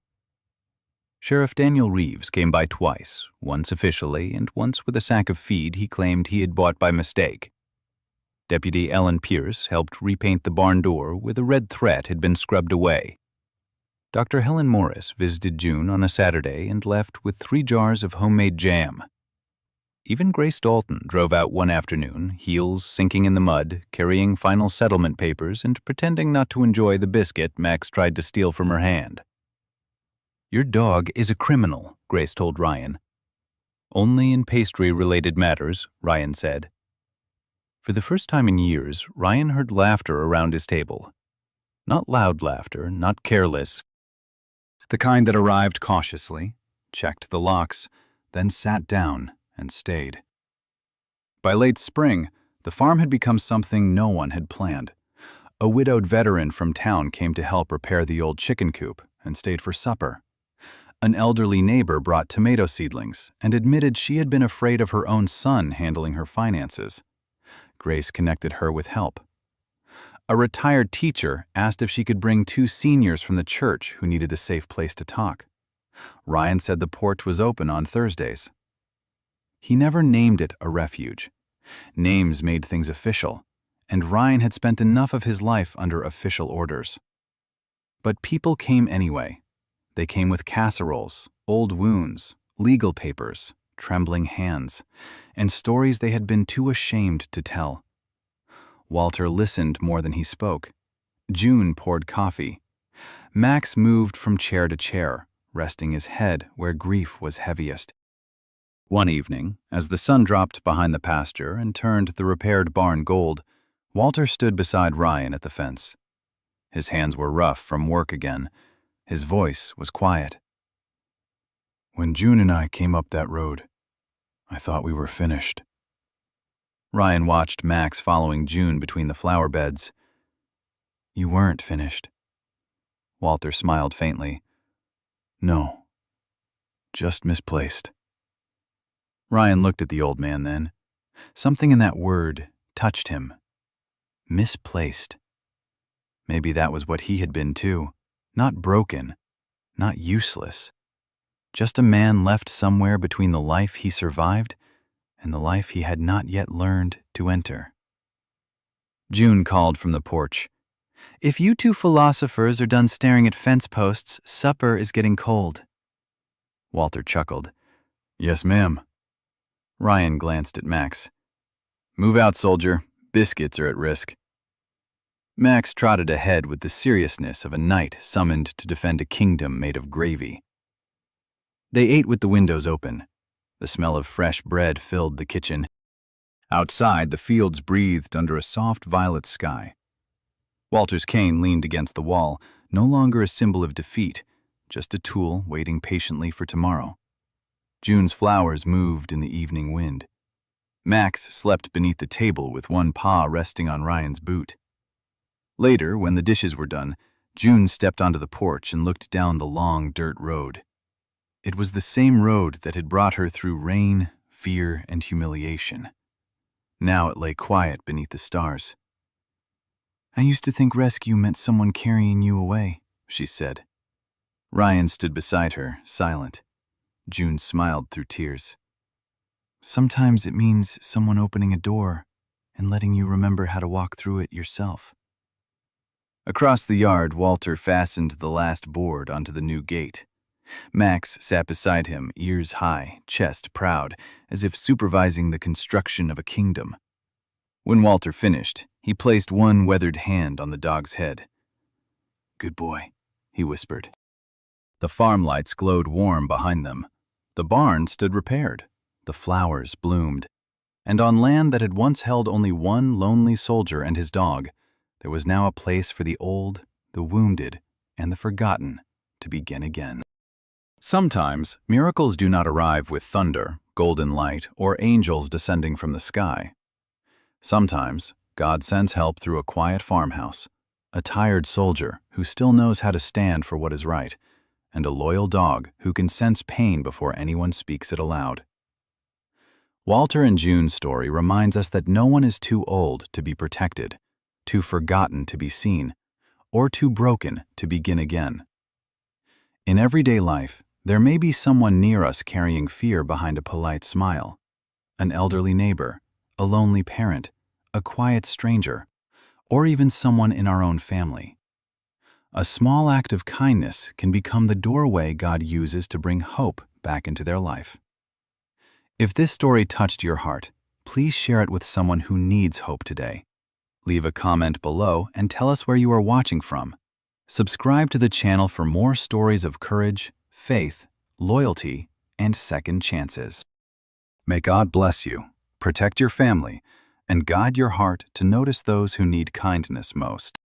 Sheriff Daniel Reeves came by twice, once officially and once with a sack of feed he claimed he had bought by mistake. Deputy Ellen Pierce helped repaint the barn door where the red threat had been scrubbed away. Dr. Helen Morris visited June on a Saturday and left with 3 jars of homemade jam. Even Grace Dalton drove out one afternoon, heels sinking in the mud, carrying final settlement papers and pretending not to enjoy the biscuit Max tried to steal from her hand. "Your dog is a criminal," Grace told Ryan. "Only in pastry-related matters," Ryan said. For the first time in years, Ryan heard laughter around his table. Not loud laughter, not careless. The kind that arrived cautiously, checked the locks, then sat down and stayed. By late spring, the farm had become something no one had planned. A widowed veteran from town came to help repair the old chicken coop and stayed for supper. An elderly neighbor brought tomato seedlings and admitted she had been afraid of her own son handling her finances. Grace connected her with help. A retired teacher asked if she could bring 2 seniors from the church who needed a safe place to talk. Ryan said the porch was open on Thursdays. He never named it a refuge. Names made things official, and Ryan had spent enough of his life under official orders. But people came anyway. They came with casseroles, old wounds, legal papers, trembling hands, and stories they had been too ashamed to tell. Walter listened more than he spoke. June poured coffee. Max moved from chair to chair, resting his head where grief was heaviest. One evening, as the sun dropped behind the pasture and turned the repaired barn gold, Walter stood beside Ryan at the fence. His hands were rough from work again. His voice was quiet. "When June and I came up that road, I thought we were finished." Ryan watched Max following June between the flower beds. "You weren't finished." Walter smiled faintly. "No, just misplaced." Ryan looked at the old man then. Something in that word touched him. Misplaced. Maybe that was what he had been too. Not broken, not useless. Just a man left somewhere between the life he survived and the life he had not yet learned to enter. June called from the porch. "If you 2 philosophers are done staring at fence posts, supper is getting cold." Walter chuckled. "Yes, ma'am." Ryan glanced at Max. "Move out, soldier. Biscuits are at risk." Max trotted ahead with the seriousness of a knight summoned to defend a kingdom made of gravy. They ate with the windows open. The smell of fresh bread filled the kitchen. Outside, the fields breathed under a soft violet sky. Walter's cane leaned against the wall, no longer a symbol of defeat, just a tool waiting patiently for tomorrow. June's flowers moved in the evening wind. Max slept beneath the table with one paw resting on Ryan's boot. Later, when the dishes were done, June stepped onto the porch and looked down the long dirt road. It was the same road that had brought her through rain, fear, and humiliation. Now it lay quiet beneath the stars. "I used to think rescue meant someone carrying you away," she said. Ryan stood beside her, silent. June smiled through tears. "Sometimes it means someone opening a door and letting you remember how to walk through it yourself." Across the yard, Walter fastened the last board onto the new gate. Max sat beside him, ears high, chest proud, as if supervising the construction of a kingdom. When Walter finished, he placed one weathered hand on the dog's head. "Good boy," he whispered. The farm lights glowed warm behind them. The barn stood repaired. The flowers bloomed. And on land that had once held only one lonely soldier and his dog, there was now a place for the old, the wounded, and the forgotten to begin again. Sometimes, miracles do not arrive with thunder, golden light, or angels descending from the sky. Sometimes, God sends help through a quiet farmhouse, a tired soldier who still knows how to stand for what is right, and a loyal dog who can sense pain before anyone speaks it aloud. Walter and June's story reminds us that no one is too old to be protected, too forgotten to be seen, or too broken to begin again. In everyday life, there may be someone near us carrying fear behind a polite smile. An elderly neighbor, a lonely parent, a quiet stranger, or even someone in our own family. A small act of kindness can become the doorway God uses to bring hope back into their life. If this story touched your heart, please share it with someone who needs hope today. Leave a comment below and tell us where you are watching from. Subscribe to the channel for more stories of courage, faith, loyalty, and second chances. May God bless you, protect your family, and guide your heart to notice those who need kindness most.